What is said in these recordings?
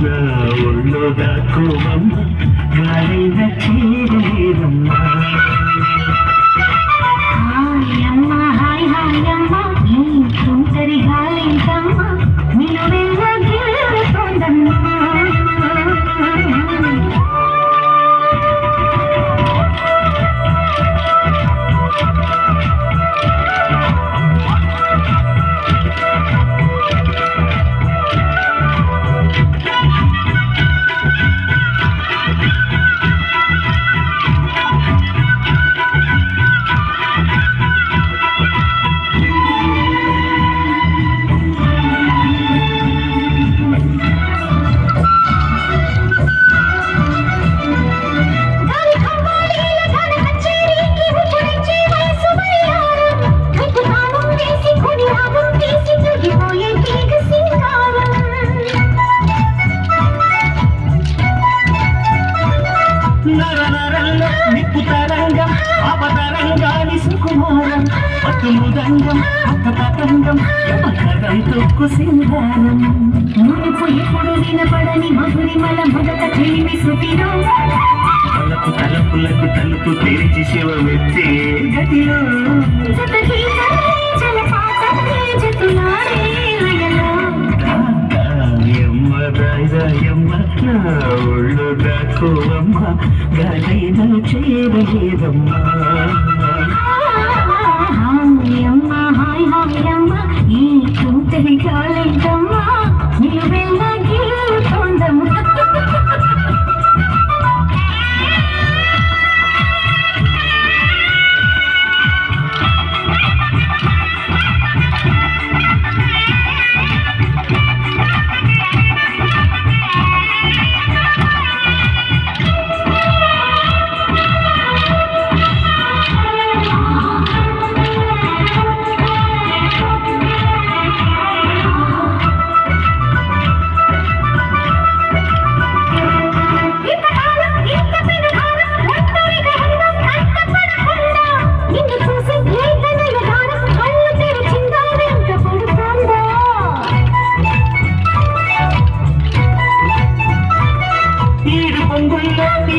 నా ఒళ్ళో దాక్కోవమ్మ గాలైన చేరలేదమ్మా హాయమ్మ హాయ్ హాయమ్మ ఈ తుంటరి గాలింతమ్మ నిలువెల్ల గెలుతోందమ్మా నిప్పుతరంగం అపతరంగాని సుకుమారం పట్టుముదంగం కొత్త పతంగం యమకదం తొక్కు సింగారం నువ్వు ఎప్పుడు వినపడని మధురిమల మొదట చెలిమి శృతిలో తలుపు తలుపులకు తలుపు తెరిచి శివమెత్తే గదిలో నా ఒళ్ళు దాక్కోవమ్మ గాలైన చేరలేదమ్మా హాయమ్మ హాయ్ హాయమ్మ ఈ తుంటరి గాలింతమ్మ నిలువెల్ల గెలుతోందమ్మ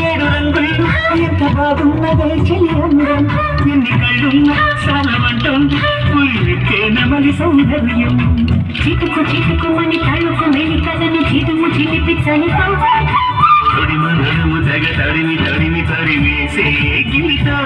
ఏడు రంగులు ఎంత బాగున్నదే చెలియందం ఎన్ని కళ్ళున్నా సాలమంటుంది ఊరికే నమలి సౌందర్యం చిటుకు చిటుకుమని తళుకు మెలికలను చిటుము చిలిపిచ్చని తొడిమ నడుము తెగ తడిమి తడిమి తరిమేసే గిలితో